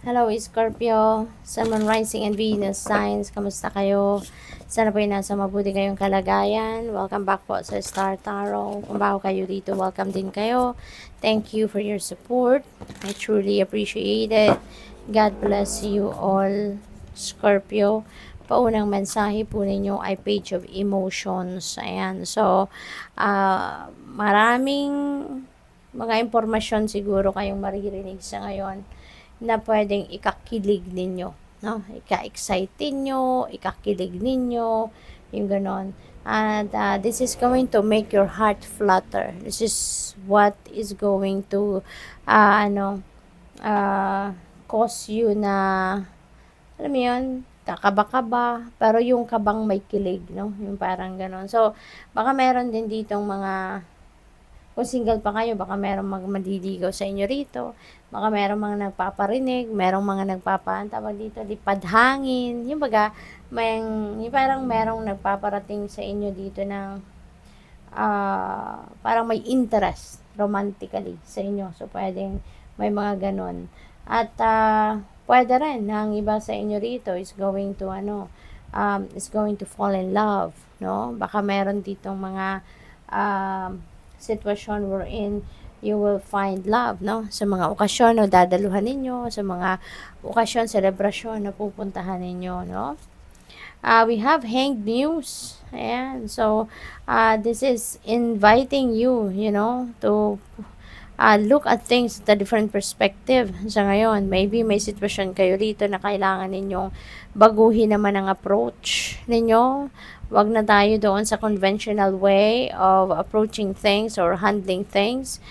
Hello, Scorpio, Sun, Moon, Rising, and Venus signs. Kamusta kayo? Sana po ay nasa mabuti kayong kalagayan. Welcome back po sa Star Tarot. Kung bago kayo dito, welcome din kayo. Thank you for your support. I truly appreciate it. God bless you all, Scorpio. Paunang mensahe po ninyo ay Page of Emotions. Ayan. So, maraming mga impormasyon siguro kayong maririnig sa ngayon na pwedeng ikakilig ninyo, no? Ika-excite ninyo, ikakilig ninyo, yung ganon. And this is going to make your heart flutter. This is what is going to uh, cause you na, alam mo yun, kakaba-kaba, pero yung kabang may kilig, no? Yung parang ganon. So, baka meron din ditong mga, kung single pa kayo, baka merong maliligaw sa inyo rito. Baka merong mga nagpaparinig, merong mga tawag dito, lipad hangin. Yung baga, yung parang merong nagpaparating sa inyo dito ng parang may interest romantically sa inyo. So, pwedeng may mga ganon. At pwede rin na ang iba sa inyo rito is going to fall in love, no? Baka meron ditong mga sitwasyon wherein you will find love, no? Sa mga okasyon na dadaluhan ninyo, sa mga okasyon, selebrasyon na pupuntahan ninyo, no? We have Hanged Muse. Ayan. So, this is inviting you, to look at things at a different perspective sa ngayon. Maybe may sitwasyon kayo rito na kailangan ninyong baguhin naman ang approach ninyo. Wag na tayo doon sa conventional way of approaching things or handling things,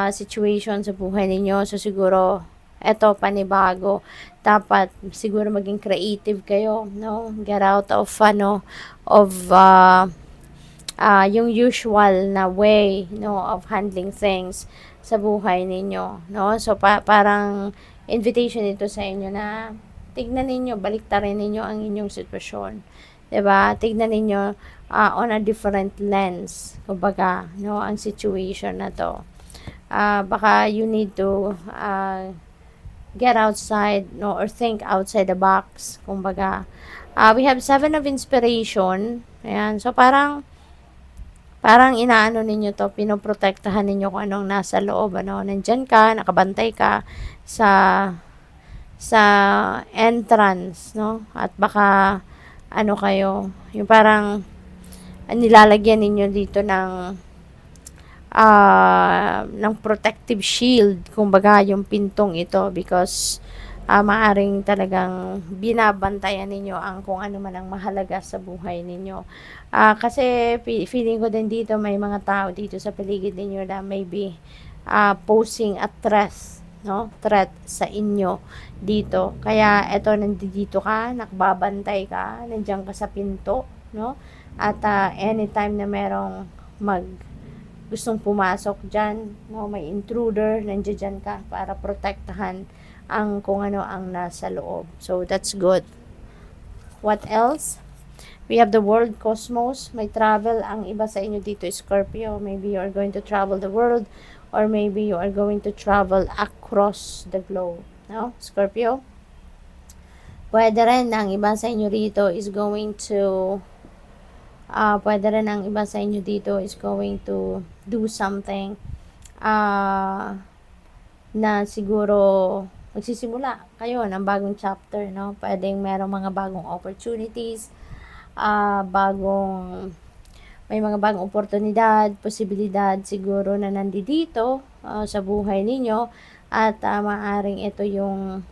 situation sa buhay ninyo. So, siguro, eto, panibago. Dapat, siguro maging creative kayo, no? Get out of, yung usual na way, no, of handling things sa buhay ninyo, no? So, parang invitation ito sa inyo na tignan ninyo, baliktarin ninyo ang inyong sitwasyon. 'Di ba? Tignan ninyo on a different lens, kumbaga, no, ang situation na to. Baka you need to get outside, no, or think outside the box, kumbaga. We have 7 of Inspiration. Ayan. So, parang inaano ninyo to, pinoprotektahan ninyo kung anong nasa loob, ano, nandyan ka, nakabantay ka sa entrance, no? At baka, kayo, yung parang, nilalagyan ninyo dito ng protective shield, kumbaga, yung pintong ito, because, maaring talagang binabantayan ninyo ang kung ano man ang mahalaga sa buhay ninyo. Kasi feeling ko din dito may mga tao dito sa paligid ninyo na maybe posing a threat sa inyo dito. Kaya eto, nandito ka, nakababantay ka, nandiyan ka sa pinto, no? At anytime na merong gustong pumasok dyan, no, may intruder, nandiyan ka para protektahan ang kung ano ang nasa loob. So, that's good. What else? We have the world cosmos. May travel ang iba sa inyo dito, Scorpio. Maybe you are going to travel the world or maybe you are going to travel across the globe. No, Scorpio? Pwede rin ang iba sa inyo dito is going to do something na siguro magsisimula kayo ng bagong chapter, no? Pwedeng merong mga bagong opportunities, may mga bagong oportunidad, posibilidad siguro na nandito sa buhay ninyo at maaring ito yung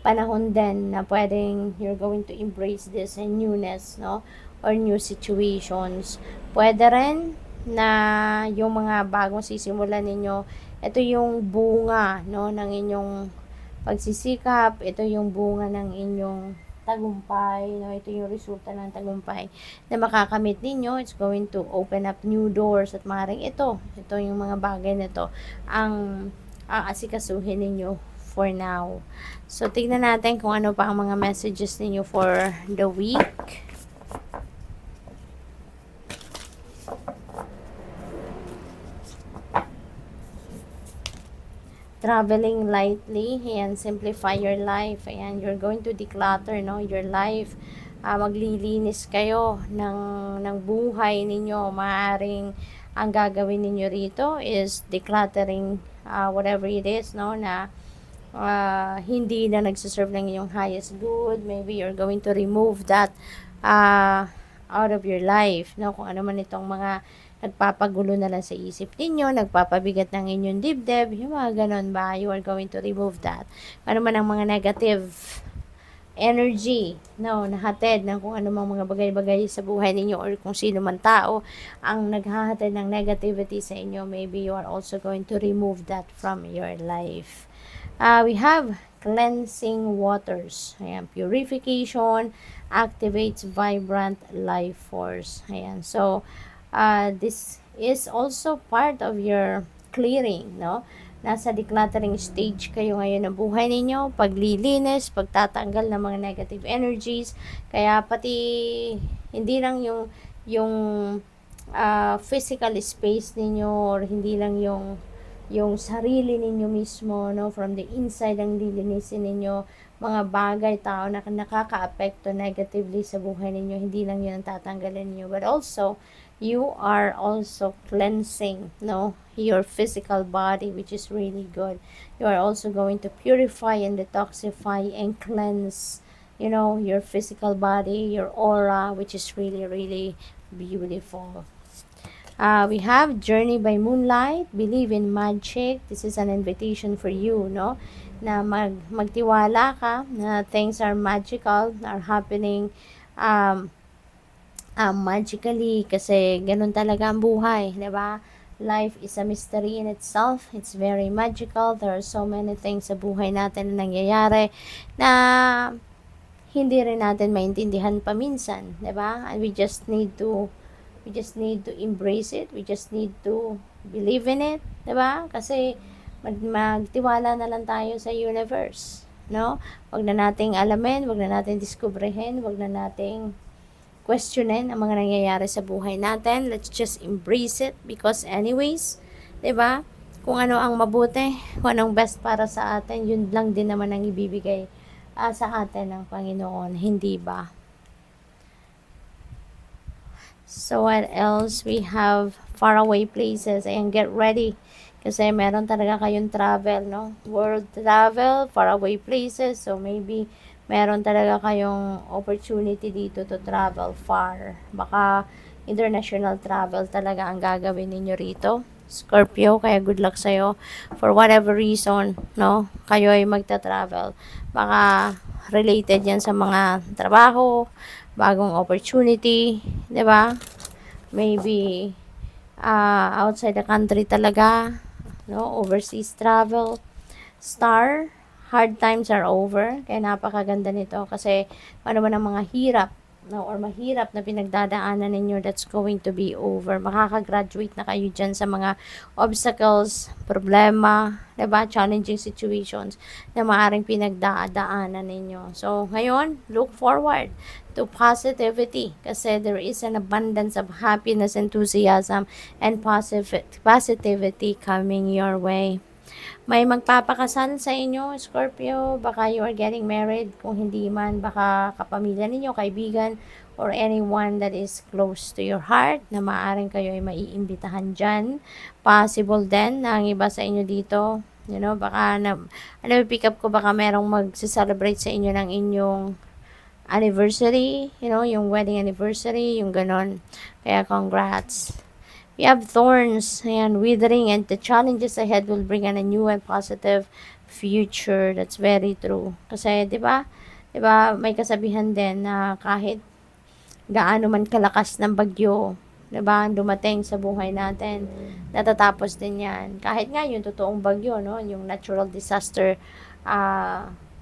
panahon din na pwedeng you're going to embrace this newness, no? Or new situations. Pwede rin na yung mga bagong sisimulan ninyo, ito yung bunga, no, ng inyong pagsisikap, ito yung bunga ng inyong tagumpay, no? Ito yung resulta ng tagumpay na makakamit ninyo. It's going to open up new doors at maaaring ito yung mga bagay na ito ang aasikasuhin ninyo for now. So, tignan natin kung ano pa ang mga messages ninyo for the week. traveling lightly, ayan, simplify your life, ayan, you're going to declutter, no, your life, maglilinis kayo ng buhay ninyo. Maaring ang gagawin ninyo rito is decluttering whatever it is, no, na hindi na nagsiserve ng inyong highest good. Maybe you're going to remove that out of your life, no, kung ano man itong mga nagpapagulo na lang sa isip ninyo, nagpapabigat ng inyong dibdib, yung mga ganon ba, you are going to remove that. Ano man ang mga negative energy, no, nahatid ng kung ano mang mga bagay-bagay sa buhay ninyo or kung sino man tao ang naghahatid ng negativity sa inyo, maybe you are also going to remove that from your life. We have cleansing waters. Ayan, purification activates vibrant life force. Ayan, so this is also part of your clearing, no? Nasa decluttering stage kayo ngayon ng buhay ninyo, paglilinis, pagtatanggal ng mga negative energies, kaya pati hindi lang yung physical space ninyo or hindi lang yung sarili ninyo mismo, no, from the inside ang lilinisin ninyo, mga bagay, tao na nakaka-apekto negatively sa buhay ninyo, hindi lang yun ang tatanggalin ninyo, but also you are also cleansing, no, your physical body, which is really good. You are also going to purify and detoxify and cleanse, you know, your physical body, your aura, which is really, really beautiful. We have Journey by Moonlight, Believe in Magic. This is an invitation for you, no? Na magtiwala ka na things are magical, are happening magically, kasi ganun talaga ang buhay, di ba? Life is a mystery in itself. It's very magical. There are so many things sa buhay natin na nangyayari na hindi rin natin maintindihan paminsan, di ba? And we just need to embrace it. We just need to believe in it, 'di ba? Kasi magtiwala na lang tayo sa universe, no? Wag na nating alamin, wag na nating diskubrehin, wag na nating questionin ang mga nangyayari sa buhay natin. Let's just embrace it because anyways, 'di ba? Kung ano ang mabuti, kung anong best para sa atin, yun lang din naman ang ibibigay sa atin ng Panginoon, hindi ba? So what else? We have faraway places. Ayan, get ready. Kasi meron talaga kayong travel, no? World travel, faraway places. So maybe meron talaga kayong opportunity dito to travel far. Baka international travel talaga ang gagawin ninyo rito, Scorpio. Kaya good luck sa'yo. For whatever reason, no? Kayo ay magta-travel. Baka related yan sa mga trabaho, bagong opportunity, 'di ba? Maybe outside the country talaga, no, overseas travel. Star, hard times are over. Kaya napakaganda nito kasi ano man ang mga hirap, no, or mahirap na pinagdadaanan ninyo, that's going to be over. Makakagraduate na kayo dyan sa mga obstacles, problema, diba? Challenging situations na maaring pinagdadaanan ninyo. So, ngayon, look forward to positivity kasi there is an abundance of happiness, enthusiasm, and positivity coming your way. May magpapakasal sa inyo, Scorpio. Baka you are getting married. Kung hindi man, baka kapamilya ninyo, kaibigan, or anyone that is close to your heart na maaring kayo ay maiimbitahan dyan. Possible din na ang iba sa inyo dito, you know, baka pick up ko, baka merong mag-celebrate sa inyo ng inyong anniversary, you know, yung wedding anniversary, yung ganon. Kaya congrats. We have thorns and withering, and the challenges ahead will bring a new and positive future. That's very true. Kasi, di ba, may kasabihan din na kahit gaano man kalakas ng bagyo, di ba, dumating sa buhay natin, natatapos din yan. Kahit nga yung totoong bagyo, no, yung natural disaster,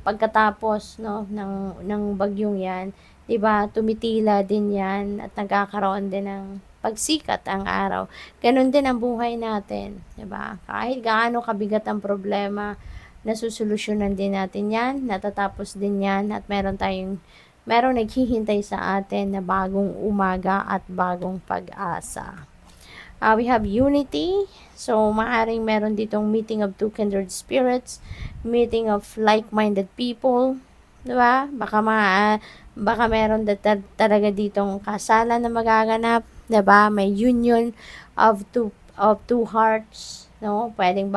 pagkatapos, no, ng bagyong yan, di ba, tumitila din yan at nagkakaroon din ng pagsikat ang araw. Ganun din ang buhay natin, 'di ba? Kahit gaano kabigat ang problema, nasusolusyonan din natin 'yan, natatapos din 'yan, at merong naghihintay sa atin na bagong umaga at bagong pag-asa. We have unity. So, maaring meron ditong meeting of two kindred spirits, meeting of like-minded people, di ba? Baka meron talaga ditong kasalan na magaganap, di ba? May union of two hearts, no? Pwedeng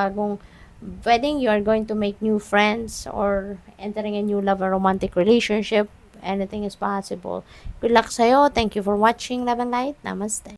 you are going to make new friends or entering a new love or romantic relationship. Anything is possible. Good luck sa'yo. Thank you for watching, Love and Light. Namaste.